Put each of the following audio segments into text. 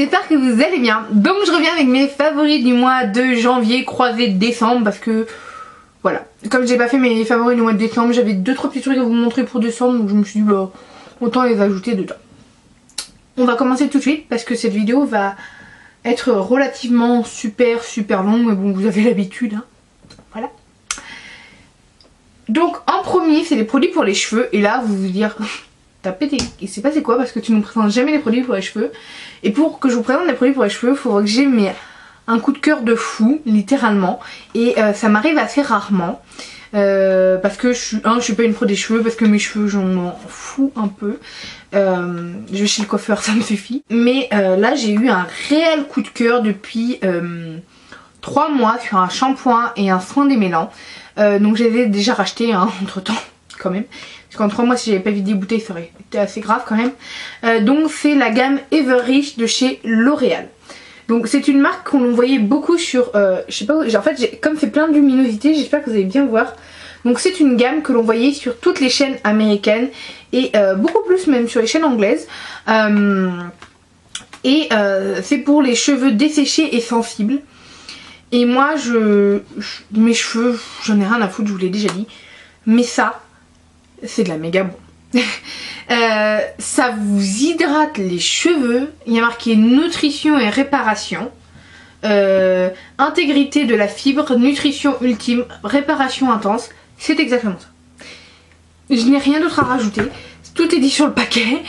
j'espère que vous allez bien. Donc je reviens avec mes favoris du mois de janvier croisé décembre parce que voilà, comme j'ai pas fait mes favoris du mois de décembre, j'avais 2-3 petits trucs à vous montrer pour décembre, donc je me suis dit bah autant les ajouter dedans. On va commencer tout de suite parce que cette vidéo va être relativement super longue, mais bon vous avez l'habitude hein. Voilà. Donc en premier c'est les produits pour les cheveux et là vous vous dire t'as pété, il s'est passé quoi parce que tu nous présentes jamais les produits pour les cheveux. Et pour que je vous présente les produits pour les cheveux, il faudra que j'ai un coup de cœur de fou littéralement. Et ça m'arrive assez rarement parce que je suis pas une pro des cheveux, parce que mes cheveux j'en m'en fous un peu. Je vais chez le coiffeur, ça me suffit. Mais là j'ai eu un réel coup de cœur depuis 3 mois sur un shampoing et un soin démêlant. Donc je les ai déjà rachetés hein, entre temps quand même. Parce qu'en 3 mois si j'avais pas vidé les bouteilles ça aurait été assez grave quand même. Donc c'est la gamme Everreach de chez L'Oréal. Donc c'est une marque qu'on voyait beaucoup sur, je sais pas, en fait comme c'est plein de luminosité, j'espère que vous allez bien voir. Donc c'est une gamme que l'on voyait sur toutes les chaînes américaines et beaucoup plus même sur les chaînes anglaises. C'est pour les cheveux desséchés et sensibles. Et moi mes cheveux, j'en ai rien à foutre, je vous l'ai déjà dit. Mais ça, c'est de la méga bon. Ça vous hydrate les cheveux. Il y a marqué nutrition et réparation. Intégrité de la fibre, nutrition ultime, réparation intense. C'est exactement ça. Je n'ai rien d'autre à rajouter. Tout est dit sur le paquet.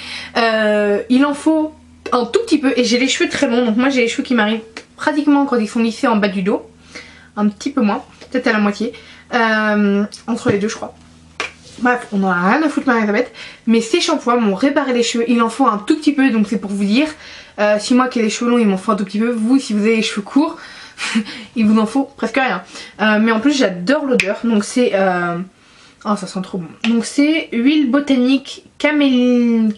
Il en faut un tout petit peu. Et j'ai les cheveux très longs. Donc moi j'ai les cheveux qui m'arrivent pratiquement quand ils sont lissés en bas du dos. Un petit peu moins. Peut-être à la moitié. Entre les deux je crois. Bref, on en a rien à foutre Marie-Elisabeth. Mais ces shampoings m'ont réparé les cheveux. Il en faut un tout petit peu, donc c'est pour vous dire. Si moi qui ai les cheveux longs, il m'en faut un tout petit peu. Vous, si vous avez les cheveux courts, il vous en faut presque rien. Mais en plus, j'adore l'odeur. Donc c'est... Oh, ça sent trop bon. Donc c'est huile botanique caméline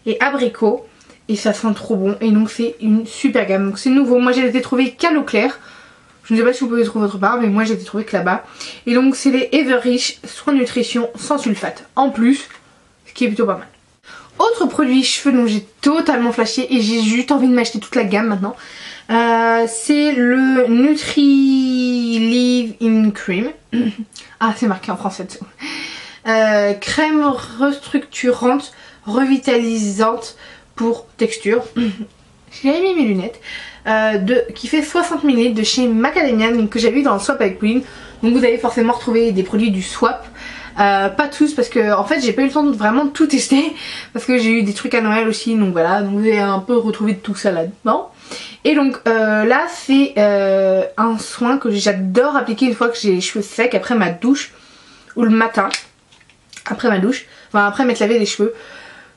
et abricot. Et ça sent trop bon. Et donc c'est une super gamme. Donc c'est nouveau. Moi, j'ai été trouvée qu'à Leclerc. Je ne sais pas si vous pouvez les trouver autre part, mais moi j'ai été trouvé que là-bas. Et donc c'est les Everreach soins nutrition sans sulfate. En plus, ce qui est plutôt pas mal. Autre produit cheveux dont j'ai totalement flashé et j'ai juste envie de m'acheter toute la gamme maintenant. C'est le Nutri Leave-In Cream. Ah c'est marqué en français dessous. Crème restructurante, revitalisante pour texture. J'ai mis mes lunettes. Qui fait 60 ml de chez Macadamia, que j'avais eu dans le swap avec Pauline. Donc vous allez forcément retrouver des produits du swap. Pas tous parce que en fait j'ai pas eu le temps de vraiment tout tester. Parce que j'ai eu des trucs à Noël aussi. Donc voilà, donc vous allez un peu retrouver tout ça là-dedans. Et donc là c'est un soin que j'adore appliquer une fois que j'ai les cheveux secs après ma douche. Ou le matin. Après ma douche. Enfin après m'être lavé les cheveux.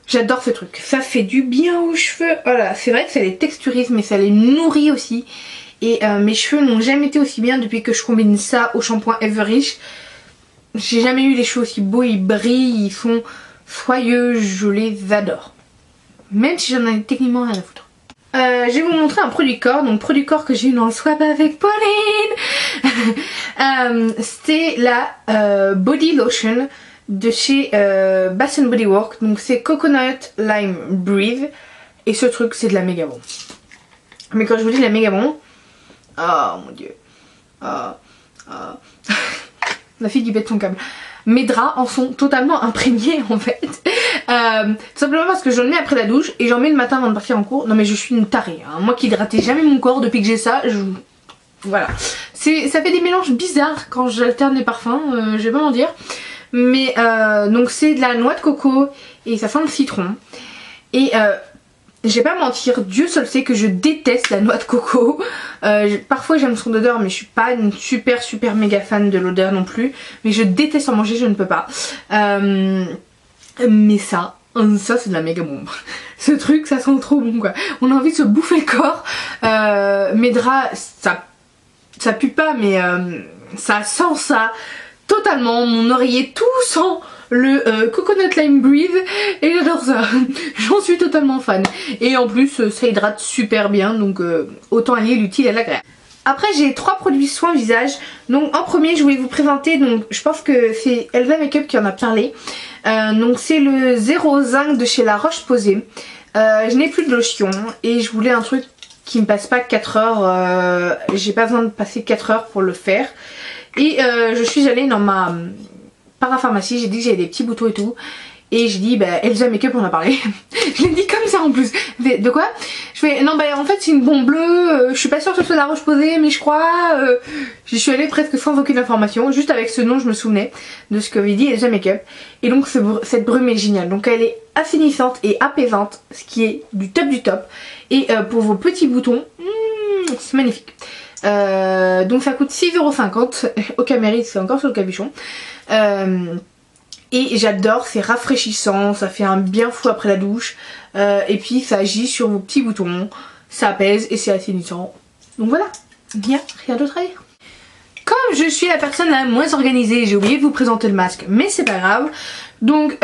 J'adore ce truc, ça fait du bien aux cheveux. Voilà, c'est vrai que ça les texturise mais ça les nourrit aussi. Et mes cheveux n'ont jamais été aussi bien depuis que je combine ça au shampoing Everreach. J'ai jamais eu les cheveux aussi beaux, ils brillent, ils sont soyeux, je les adore. Même si j'en ai techniquement rien à foutre. Je vais vous montrer un produit corps, donc produit corps que j'ai eu dans le swap avec Pauline. C'était la Body Lotion de chez Bath Body Works. Donc c'est Coconut Lime Breathe. Et ce truc c'est de la méga bon. Mais quand je vous dis de la méga bon, oh mon dieu, la fille qui pète son câble. Mes draps en sont totalement imprégnés en fait. Tout simplement parce que j'en mets après la douche et j'en mets le matin avant de partir en cours. Non mais je suis une tarée hein. Moi qui hydratais jamais mon corps depuis que j'ai ça, voilà. Ça fait des mélanges bizarres quand j'alterne les parfums, je vais pas m'en dire. Mais donc c'est de la noix de coco et ça sent le citron. Et je vais pas mentir, Dieu seul sait que je déteste la noix de coco. Parfois j'aime son odeur mais je suis pas une super méga fan de l'odeur non plus. Mais je déteste en manger, je ne peux pas. Mais ça c'est de la méga bombe. Ce truc ça sent trop bon quoi. On a envie de se bouffer le corps. Mes draps ça pue pas mais ça sent ça. Totalement, mon oreiller tout sent le Coconut Lime Breathe et j'adore ça. J'en suis totalement fan. Et en plus ça hydrate super bien donc autant allier l'utile à l'agréable. Après j'ai 3 produits soins visage. Donc en premier je voulais vous présenter, donc je pense que c'est Elva Makeup qui en a parlé. Donc c'est le 0 zinc de chez La Roche-Posay. Je n'ai plus de lotion et je voulais un truc qui me passe pas 4 heures. J'ai pas besoin de passer 4 heures pour le faire. Et je suis allée dans ma parapharmacie, j'ai dit que j'avais des petits boutons et tout. Et j'ai dit, bah, Elsa Makeup, on a parlé. Je l'ai dit comme ça en plus. De quoi? Je fais, non, bah, en fait, c'est une bombe bleue. Je suis pas sûre que ce soit la Roche-Posay, mais je crois. J'y suis allée presque sans aucune information. Juste avec ce nom, je me souvenais de ce qu'avait dit Elsa Makeup. Et donc, cette brume est géniale. Donc, elle est assainissante et apaisante, ce qui est du top du top. Et pour vos petits boutons, c'est magnifique. Donc, ça coûte 6,50 €. Au Camérite, c'est encore sur le capuchon. Et j'adore, c'est rafraîchissant, ça fait un bien fou après la douche. Et puis ça agit sur vos petits boutons, ça apaise et c'est assainissant. Donc voilà, bien, rien d'autre à dire. Comme je suis la personne la moins organisée, j'ai oublié de vous présenter le masque, mais c'est pas grave. Donc,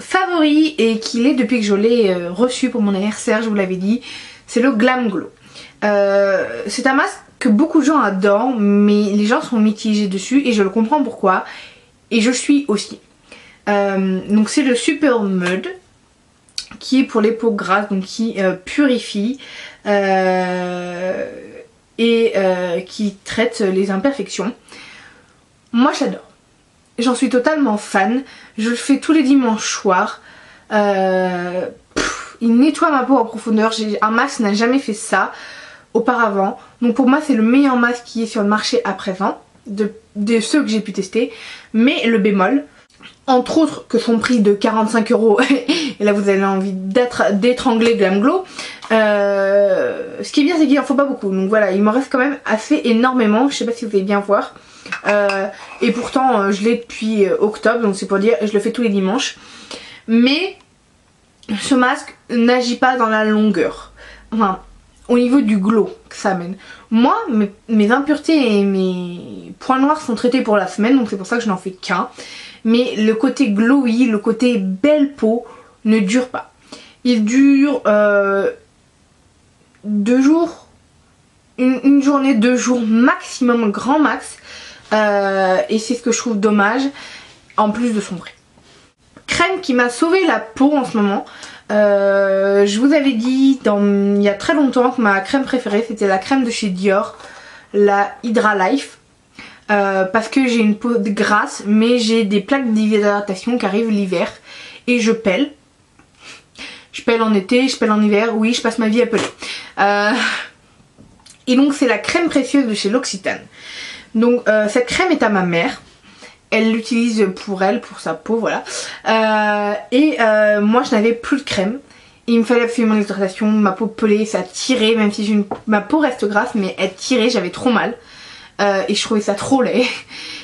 favori et qu'il est depuis que je l'ai reçu pour mon anniversaire, je vous l'avais dit, c'est le Glam Glow. C'est un masque que beaucoup de gens adorent, mais les gens sont mitigés dessus et je le comprends pourquoi. Et je suis aussi. Donc c'est le Super Mud qui est pour les peaux grasses, donc qui purifie et qui traite les imperfections. Moi j'adore. J'en suis totalement fan. Je le fais tous les dimanches soirs. Il nettoie ma peau en profondeur. Un masque n'a jamais fait ça auparavant. Donc pour moi c'est le meilleur masque qui est sur le marché à présent. De ceux que j'ai pu tester, mais le bémol, entre autres que son prix de 45 €, et là vous avez envie d'étrangler Glam Glow, ce qui est bien c'est qu'il en faut pas beaucoup, donc voilà, il m'en reste quand même assez énormément, je sais pas si vous allez bien voir, et pourtant je l'ai depuis octobre, donc c'est pour dire je le fais tous les dimanches, mais ce masque n'agit pas dans la longueur, enfin au niveau du glow que ça amène. Moi, mes impuretés et mes points noirs sont traités pour la semaine, donc c'est pour ça que je n'en fais qu'un. Mais le côté glowy, le côté belle peau ne dure pas. Il dure 2 jours, une journée, 2 jours maximum, grand max. Et c'est ce que je trouve dommage, en plus de son prix. Crème qui m'a sauvé la peau en ce moment. Je vous avais dit il y a très longtemps que ma crème préférée c'était la crème de chez Dior, la Hydra Life, parce que j'ai une peau grasse mais j'ai des plaques d'hydratation qui arrivent l'hiver et je pèle. Je pèle en été, je pèle en hiver, oui je passe ma vie à peler. Et donc c'est la crème précieuse de chez L'Occitane. Donc cette crème est à ma mère. Elle l'utilise pour elle, pour sa peau, voilà. Moi je n'avais plus de crème. Il me fallait absolument l'hydratation, ma peau pelée, ça tirait, même si ma peau reste grasse, mais elle tirait, j'avais trop mal. Et je trouvais ça trop laid,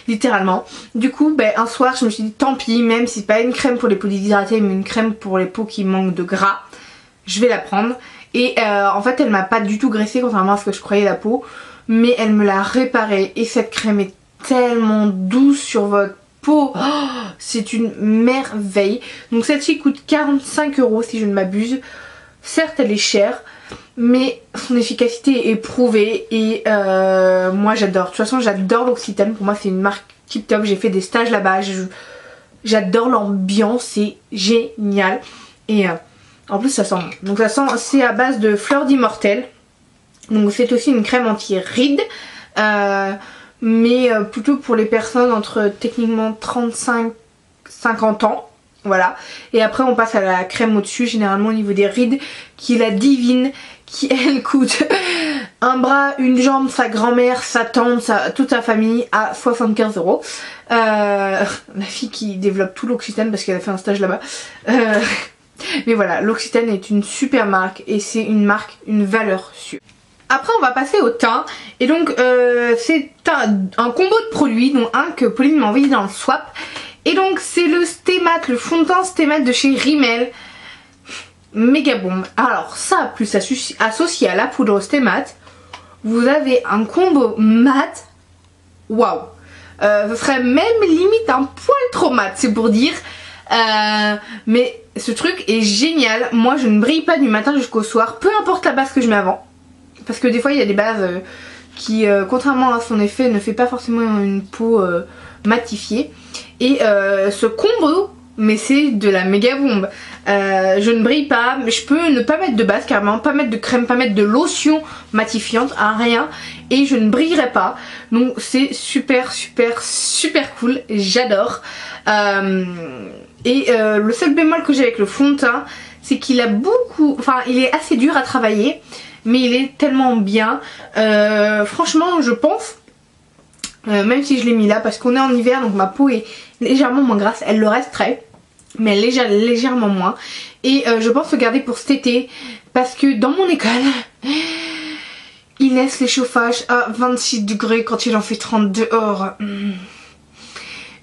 littéralement. Du coup, un soir je me suis dit tant pis, même si c'est pas une crème pour les peaux déshydratées, mais une crème pour les peaux qui manquent de gras, je vais la prendre. Et en fait elle m'a pas du tout graissée, contrairement à ce que je croyais la peau, mais elle me l'a réparée et cette crème est tellement douce sur votre peau, oh, c'est une merveille. Donc celle-ci coûte 45 € si je ne m'abuse. Certes elle est chère, mais son efficacité est prouvée et moi j'adore. De toute façon j'adore l'Occitane, pour moi c'est une marque tip top, j'ai fait des stages là-bas, j'adore l'ambiance, c'est génial. Et en plus ça sent bon. Donc ça sent, c'est à base de fleurs d'immortel. Donc c'est aussi une crème anti-rides. Mais plutôt pour les personnes entre techniquement 35-50 ans, voilà. Et après on passe à la crème au dessus, généralement au niveau des rides, qui est la Divine, qui elle coûte un bras, une jambe, sa grand-mère, sa tante, toute sa famille à 75 €. La fille qui développe tout l'Occitane parce qu'elle a fait un stage là-bas. Mais voilà, l'Occitane est une super marque et c'est une marque, une valeur sûre. Après on va passer au teint et donc c'est un combo de produits dont un que Pauline m'a envoyé dans le swap et donc c'est le Stémat, le fond de teint Stémat de chez Rimmel, méga bombe. Alors ça plus associé à la poudre Stémat, vous avez un combo mat, waouh, ce serait même limite un poil trop mat, c'est pour dire, mais ce truc est génial. Moi je ne brille pas du matin jusqu'au soir, peu importe la base que je mets avant. Parce que des fois il y a des bases qui contrairement à son effet ne fait pas forcément une peau matifiée. Et ce combo mais c'est de la méga bombe. Je ne brille pas, mais je peux ne pas mettre de base carrément, pas mettre de crème, pas mettre de lotion matifiante, rien, et je ne brillerai pas. Donc c'est super cool, j'adore. Le seul bémol que j'ai avec le fond de teint, c'est qu'il a beaucoup, enfin il est assez dur à travailler, mais il est tellement bien. Franchement je pense, même si je l'ai mis là parce qu'on est en hiver, donc ma peau est légèrement moins grasse, elle le resterait, mais légèrement moins. Et je pense le garder pour cet été, parce que dans mon école, il laisse les chauffages à 26 degrés quand il en fait 30 dehors.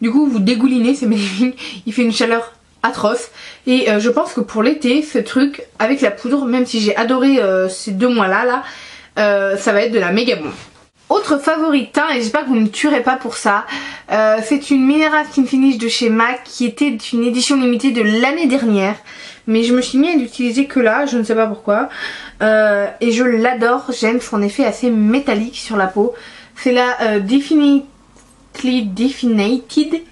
Du coup vous dégoulinez, c'est magnifique, il fait une chaleur atroce. Et je pense que pour l'été, ce truc avec la poudre, même si j'ai adoré ces 2 mois là, ça va être de la méga bombe. Autre favori de teint, et j'espère que vous ne me tuerez pas pour ça, c'est une Mineral Skin Finish de chez MAC qui était une édition limitée de l'année dernière. Mais je me suis mis à l'utiliser que là, je ne sais pas pourquoi. Et je l'adore, j'aime son effet assez métallique sur la peau. C'est la Definitely Definated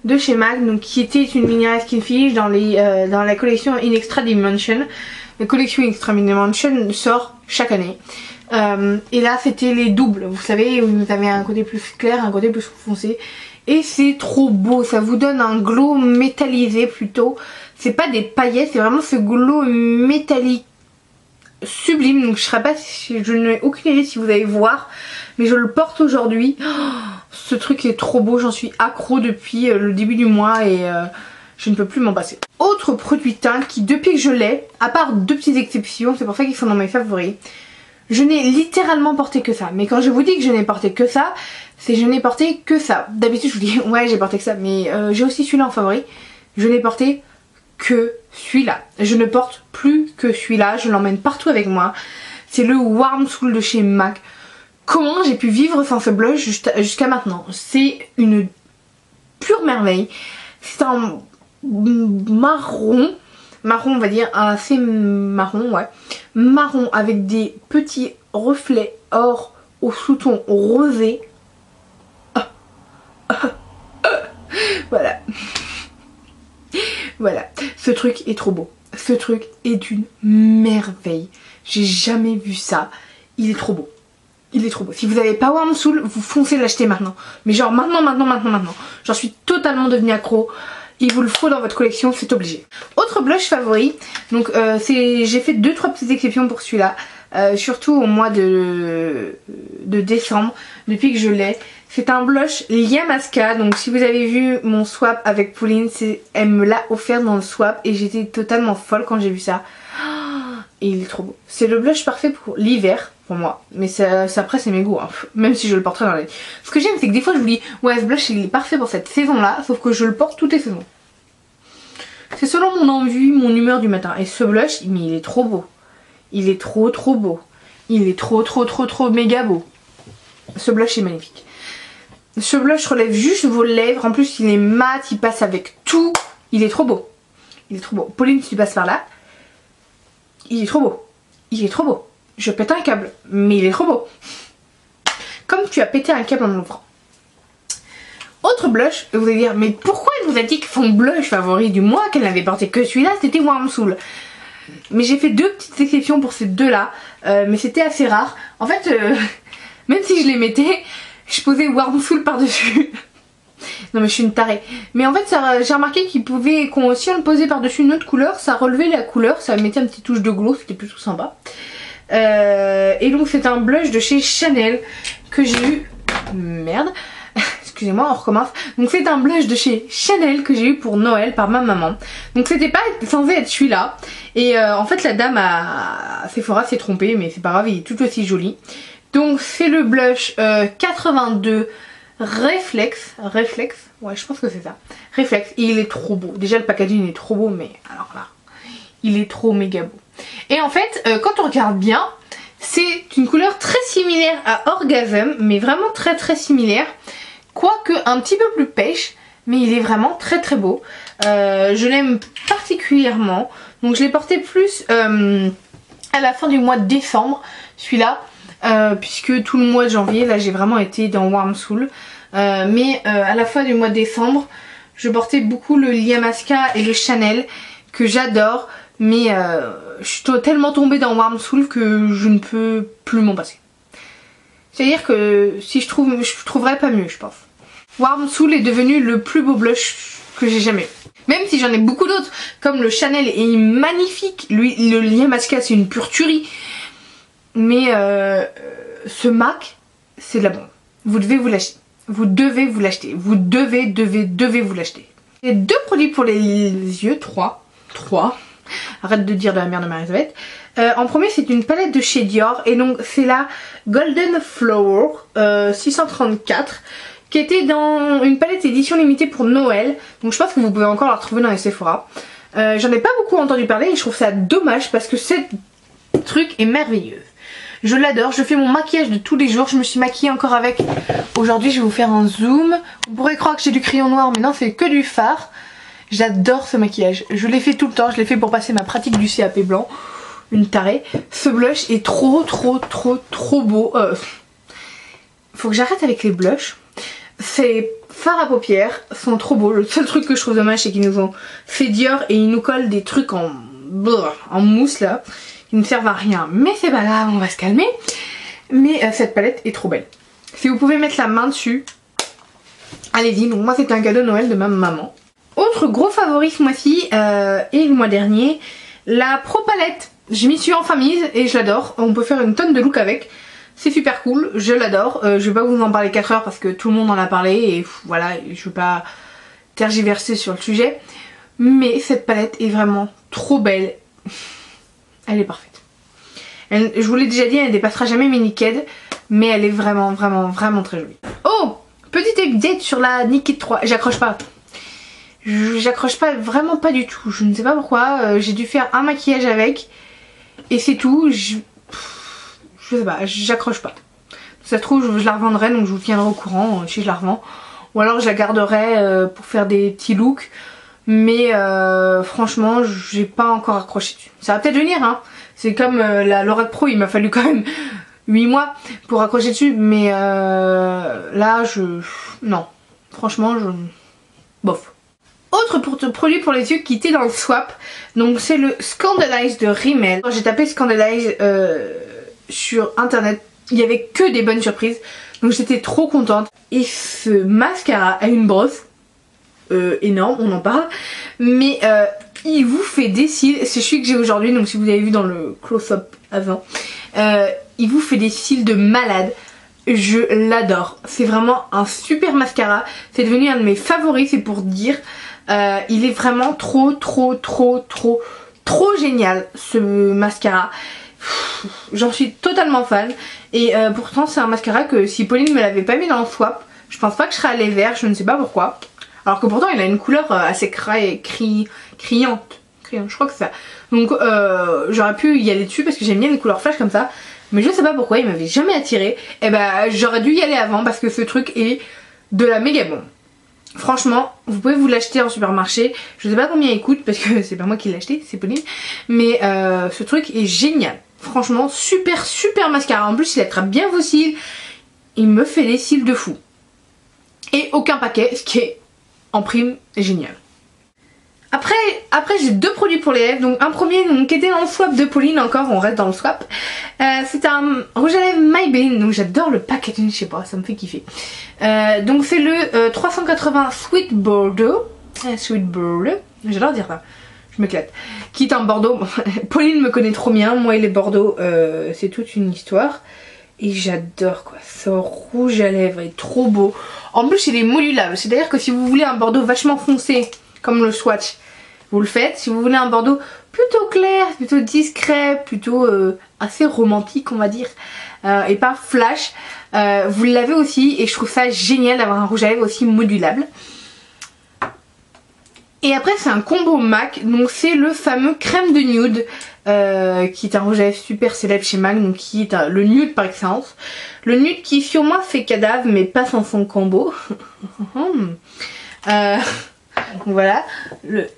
de chez MAC, donc qui était une Mineral Skin Finish dans la collection In Extra Dimension. La collection Extra Dimension sort chaque année. Et là c'était les doubles, vous savez, où vous avez un côté plus clair, un côté plus foncé. Et c'est trop beau, ça vous donne un glow métallisé plutôt. C'est pas des paillettes, c'est vraiment ce glow métallique sublime. Donc je n'ai aucune idée si vous allez voir, mais je le porte aujourd'hui. Oh, ce truc est trop beau, j'en suis accro depuis le début du mois et je ne peux plus m'en passer. Autre produit teint qui depuis que je l'ai, à part 2 petites exceptions, c'est pour ça qu'ils sont dans mes favoris, je n'ai littéralement porté que ça. Mais quand je vous dis que je n'ai porté que ça, c'est je n'ai porté que ça. D'habitude je vous dis ouais j'ai porté que ça, mais j'ai aussi celui-là en favori. Je n'ai porté que celui-là. Je ne porte plus que celui-là, je l'emmène partout avec moi. C'est le Warm Soul de chez MAC. Comment j'ai pu vivre sans ce blush jusqu'à maintenant? C'est une pure merveille. C'est un marron on va dire, assez marron, ouais. Marron avec des petits reflets or au sous-ton rosé. Voilà. Voilà. Ce truc est trop beau. Ce truc est une merveille. J'ai jamais vu ça. Il est trop beau. Il est trop beau. Si vous n'avez pas Warm Soul, vous foncez l'acheter maintenant. Mais genre maintenant. J'en suis totalement devenue accro. Il vous le faut dans votre collection, c'est obligé. Autre blush favori, donc j'ai fait 2-3 petites exceptions pour celui-là, surtout au mois de décembre, depuis que je l'ai. C'est un blush Yamaska, donc si vous avez vu mon swap avec Pauline, elle me l'a offert dans le swap et j'étais totalement folle quand j'ai vu ça. Et il est trop beau. C'est le blush parfait pour l'hiver, pour moi. Mais ça après c'est mes goûts, hein. Même si je le porterai dans l'année. Ce que j'aime c'est que des fois je vous dis ouais ce blush il est parfait pour cette saison là, sauf que je le porte toutes les saisons. C'est selon mon envie, mon humeur du matin. Et ce blush, mais il est trop beau. Il est trop beau. Il est trop méga beau. Ce blush est magnifique. Ce blush relève juste vos lèvres. En plus il est mat, il passe avec tout. Il est trop beau. Il est trop beau. Pauline, si tu passes par là. Il est trop beau. Il est trop beau. Je pète un câble, mais il est trop beau. Comme tu as pété un câble en l'ouvrant. Autre blush, vous allez dire, mais pourquoi elle vous a dit que son blush favori du mois, qu'elle n'avait porté que celui-là, c'était Warm Soul? Mais j'ai fait 2 petites exceptions pour ces 2-là, mais c'était assez rare. En fait, même si je les mettais, je posais Warm Soul par-dessus. Non mais je suis une tarée. Mais en fait j'ai remarqué qu'il pouvait, si on le posait par-dessus une autre couleur, ça relevait la couleur, ça mettait un petit touche de glow, c'était plutôt sympa. Et donc c'est un blush de chez Chanel que j'ai eu... Merde. Excusez-moi, on recommence. Donc c'est un blush de chez Chanel que j'ai eu pour Noël par ma maman. Donc c'était pas censé être celui-là. Et en fait la dame à Sephora s'est trompée, mais c'est pas grave, il est tout aussi joli. Donc c'est le blush 82 Reflex, ouais je pense que c'est ça, Reflex, et il est trop beau. Déjà le packaging est trop beau, mais alors là, il est trop méga beau. Et en fait, quand on regarde bien, c'est une couleur très similaire à Orgasm, mais vraiment très similaire. Quoique un petit peu plus pêche, mais il est vraiment très beau. Je l'aime particulièrement, donc je l'ai porté plus à la fin du mois de décembre, celui-là. Puisque tout le mois de janvier, là j'ai vraiment été dans Warm Soul. Mais à la fin du mois de décembre, je portais beaucoup le Liamaska et le Chanel que j'adore, mais je suis tellement tombée dans Warm Soul que je ne peux plus m'en passer. C'est-à-dire que si je trouverais pas mieux, je pense. Warm Soul est devenu le plus beau blush que j'ai jamais eu. Même si j'en ai beaucoup d'autres, comme le Chanel est magnifique, lui, le Liamaska c'est une pure tuerie. Mais ce MAC, c'est de la bombe. Vous devez vous l'acheter. Vous devez vous l'acheter. Vous devez vous l'acheter. J'ai 2 produits pour les yeux, 3. Arrête de dire de la merde de Marie-Elisabeth. En premier, c'est une palette de chez Dior. Et donc, c'est la Golden Flower 634. Qui était dans une palette édition limitée pour Noël. Donc, je pense que vous pouvez encore la retrouver dans les Sephora. J'en ai pas beaucoup entendu parler. Et je trouve ça dommage parce que ce truc est merveilleux. Je l'adore, je fais mon maquillage de tous les jours, je me suis maquillée encore avec. Aujourd'hui je vais vous faire un zoom. On pourrait croire que j'ai du crayon noir mais non, c'est que du fard. J'adore ce maquillage, je l'ai fait tout le temps, je l'ai fait pour passer ma pratique du CAP blanc. Une tarée. Ce blush est trop beau. Faut que j'arrête avec les blushs. Ces fards à paupières sont trop beaux. Le seul truc que je trouve dommage c'est qu'ils nous ont fait Dior et ils nous collent des trucs en mousse là. Qui ne servent à rien, mais c'est pas grave, on va se calmer. Mais cette palette est trop belle. Si vous pouvez mettre la main dessus, allez-y. Donc moi c'était un cadeau de Noël de ma maman. Autre gros favori ce mois-ci et le mois dernier, la Pro Palette. Je m'y suis enfin mise et je l'adore. On peut faire une tonne de looks avec. C'est super cool, je l'adore. Je vais pas vous en parler 4 heures parce que tout le monde en a parlé et voilà, je veux pas tergiverser sur le sujet. Mais cette palette est vraiment trop belle. Elle est parfaite. Je vous l'ai déjà dit, elle ne dépassera jamais mes Naked, mais elle est vraiment très jolie. Oh, petite update sur la Naked 3. J'accroche pas. J'accroche pas, vraiment pas du tout. Je ne sais pas pourquoi. J'ai dû faire un maquillage avec et c'est tout. Je sais pas, j'accroche pas. Si ça se trouve, je la revendrai, donc je vous tiendrai au courant si je la revends. Ou alors je la garderai pour faire des petits looks. Mais franchement j'ai pas encore accroché dessus. Ça va peut-être venir hein. C'est comme la Lorac Pro, il m'a fallu quand même 8 mois pour accrocher dessus. Mais là non. Franchement bof. Autre produit pour les yeux qui était dans le swap. Donc c'est le Scandalize de Rimmel. Quand j'ai tapé Scandalize sur internet, il y avait que des bonnes surprises. Donc j'étais trop contente. Et ce mascara a une brosse énorme, on en parle, mais il vous fait des cils, c'est celui que j'ai aujourd'hui, donc si vous avez vu dans le close-up avant, il vous fait des cils de malade, je l'adore, c'est vraiment un super mascara, c'est devenu un de mes favoris, c'est pour dire, il est vraiment trop génial ce mascara. J'en suis totalement fan et pourtant c'est un mascara que si Pauline me l'avait pas mis dans le swap, je pense pas que je serais allée vers, je ne sais pas pourquoi. Alors que pourtant il a une couleur assez criante, je crois que c'est ça. Donc j'aurais pu y aller dessus parce que j'aime bien les couleurs flash comme ça. Mais je sais pas pourquoi, il m'avait jamais attiré. Et bah j'aurais dû y aller avant parce que ce truc est de la méga bombe. Franchement, vous pouvez vous l'acheter en supermarché. Je sais pas combien il coûte parce que c'est pas moi qui l'ai acheté, c'est Pauline. Mais ce truc est génial. Franchement, super mascara. En plus il attrape bien vos cils. Il me fait des cils de fou. Et aucun paquet, ce qui est en prime génial. Après j'ai 2 produits pour les lèvres. Donc un premier qui était dans le swap de Pauline, encore on reste dans le swap. C'est un rouge à lèvres Maybelline. Donc j'adore le packaging, je sais pas, ça me fait kiffer. Donc c'est le 380 Sweet Bordeaux. J'adore dire ça, je m'éclate. Qui est un Bordeaux. Pauline me connaît trop bien, moi et les Bordeaux c'est toute une histoire. Et j'adore quoi, ce rouge à lèvres est trop beau. En plus il est modulable, c'est-à-dire que si vous voulez un Bordeaux vachement foncé comme le swatch, vous le faites. Si vous voulez un Bordeaux plutôt clair, plutôt discret, plutôt assez romantique on va dire, et pas flash, vous l'avez aussi. Et je trouve ça génial d'avoir un rouge à lèvres aussi modulable. Et après c'est un combo MAC, donc c'est le fameux crème de nude qui est un rouge à lèvres super célèbre chez MAC, donc qui est le nude par excellence. Le nude qui sur moi fait cadavre mais pas sans son combo. Voilà, le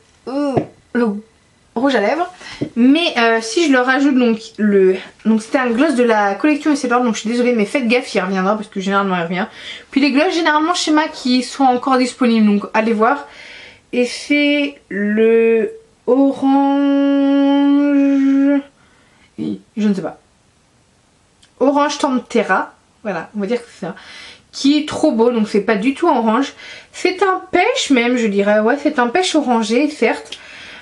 rouge à lèvres. Mais si je le rajoute, donc c'était un gloss de la collection Estée Lauder, donc je suis désolée mais faites gaffe, il reviendra parce que généralement il revient. Puis les gloss généralement chez MAC qui sont encore disponibles, donc allez voir. et c'est le orange... Je ne sais pas. Orange Tempera, voilà, on va dire que c'est ça. Qui est trop beau, donc c'est pas du tout orange. C'est un pêche même, je dirais. Ouais, c'est un pêche orangé, certes.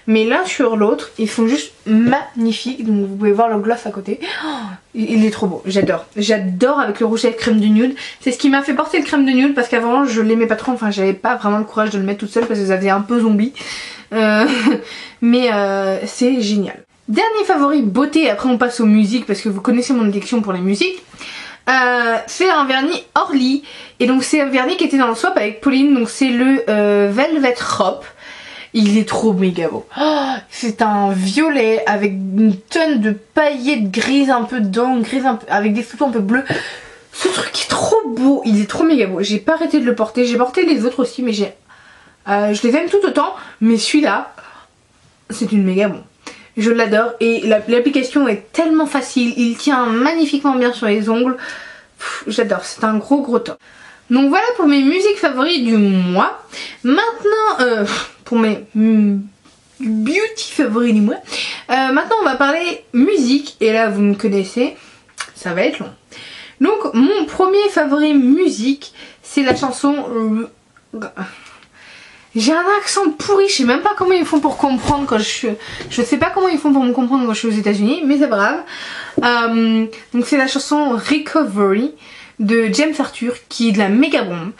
Mais l'un sur l'autre, ils sont juste magnifiques. Donc vous pouvez voir le gloss à côté. Oh, il est trop beau, j'adore. J'adore avec le rouge à lèvres crème de nude. C'est ce qui m'a fait porter le crème de nude parce qu'avant je l'aimais pas trop. Enfin, j'avais pas vraiment le courage de le mettre toute seule parce que ça faisait un peu zombie. Mais c'est génial. Dernier favori beauté, après on passe aux musiques parce que vous connaissez mon addiction pour les musiques. C'est un vernis Orly. Et donc c'est un vernis qui était dans le swap avec Pauline. Donc c'est le Velvet Rope. Il est trop méga beau. Oh, c'est un violet avec une tonne de paillettes grises un peu dedans, grises un peu, avec des sous un peu bleus. Ce truc est trop beau, il est trop méga beau. J'ai pas arrêté de le porter, j'ai porté les autres aussi, mais je les aime tout autant. Mais celui-là, c'est une méga bon. Je l'adore et l'application est tellement facile, il tient magnifiquement bien sur les ongles. J'adore, c'est un gros top. Donc voilà pour mes musiques favorites du mois. Maintenant, pour mes beauty favoris du mois. Maintenant on va parler musique. Et là vous me connaissez, ça va être long. Donc mon premier favori musique, c'est la chanson... J'ai un accent pourri, je sais même pas comment ils font pour comprendre quand je sais pas comment ils font pour me comprendre quand je suis aux États-Unis, mais c'est pas grave. Donc c'est la chanson Recovery de James Arthur qui est de la méga bombe.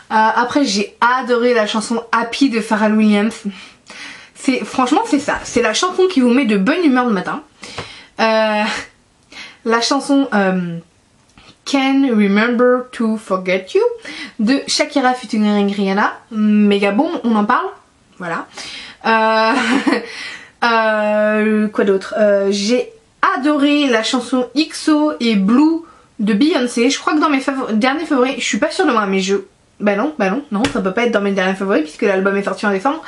Après j'ai adoré la chanson Happy de Pharrell Williams. Franchement c'est ça, c'est la chanson qui vous met de bonne humeur le matin. La chanson Can Remember to Forget You de Shakira featuring Rihanna, méga bon, on en parle, voilà. Quoi d'autre, j'ai adoré la chanson XO et Blue de Beyoncé. Je crois que dans mes derniers favoris, je suis pas sûre de moi, mais bah non, ça peut pas être dans mes derniers favoris puisque l'album est sorti en décembre.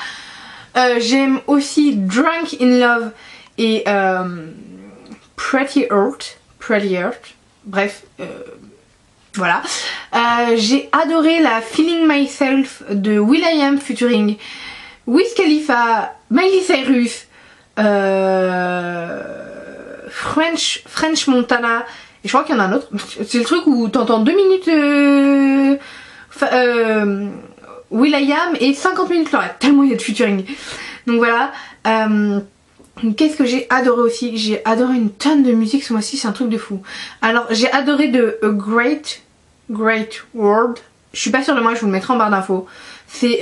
J'aime aussi Drunk in Love et Pretty Hurt, bref, voilà. J'ai adoré la Feeling Myself de will.i.am featuring Wiz Khalifa, Miley Cyrus, French Montana, et je crois qu'il y en a un autre. C'est le truc où t'entends 2 minutes will.i.am et 50 minutes Lorette, tellement il y a de featuring. Donc voilà. Qu'est-ce que j'ai adoré aussi? J'ai adoré une tonne de musique ce mois-ci, c'est un truc de fou. Alors j'ai adoré de A Great World. Je suis pas sûre de moi, je vous le mettrai en barre d'infos. C'est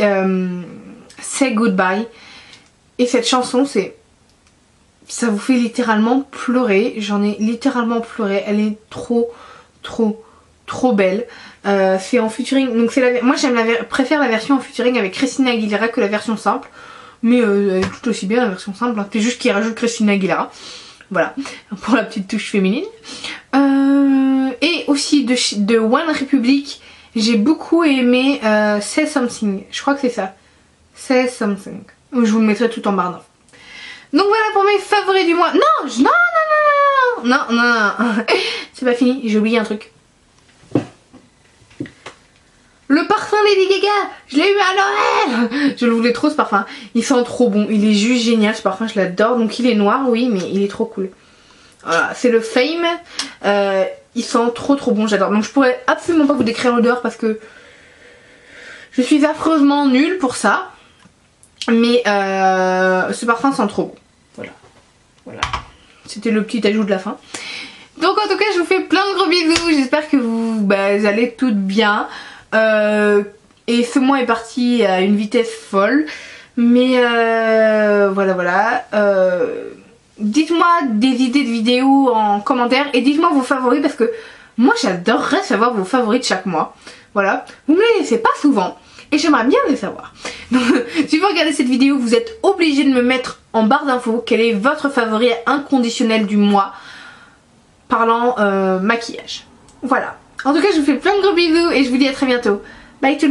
Say Goodbye. Et cette chanson, ça vous fait littéralement pleurer. J'en ai littéralement pleuré. Elle est trop belle. C'est en featuring. Donc moi préfère la version en featuring avec Christina Aguilera que la version simple. Mais elle est tout aussi bien la version simple, hein. C'est juste qu'il rajoute Christina Aguilera. Voilà, pour la petite touche féminine. Et aussi de One Republic, j'ai beaucoup aimé Say Something. Je crois que c'est ça. Say Something. Je vous le mettrai tout en barre d'infos. Donc voilà pour mes favoris du mois. Non, c'est pas fini, j'ai oublié un truc. Le parfum Lady Gaga, je l'ai eu à Noël. Je le voulais trop ce parfum. Il sent trop bon, il est juste génial ce parfum, je l'adore. Donc il est noir, oui, mais il est trop cool. Voilà, c'est le Fame. Il sent trop bon, j'adore. Donc je pourrais absolument pas vous décrire l'odeur parce que je suis affreusement nulle pour ça. Mais ce parfum sent trop bon. Voilà. C'était le petit ajout de la fin. Donc en tout cas je vous fais plein de gros bisous. J'espère que vous allez toutes bien. Et ce mois est parti à une vitesse folle. Mais voilà. Dites-moi des idées de vidéos en commentaire. Et dites-moi vos favoris parce que moi j'adorerais savoir vos favoris de chaque mois. Voilà, vous me les laissez pas souvent. Et j'aimerais bien les savoir. Donc si vous regardez cette vidéo, vous êtes obligé de me mettre en barre d'infos quel est votre favori inconditionnel du mois. Parlant maquillage. Voilà. En tout cas je vous fais plein de gros bisous et je vous dis à très bientôt. Bye tout le monde.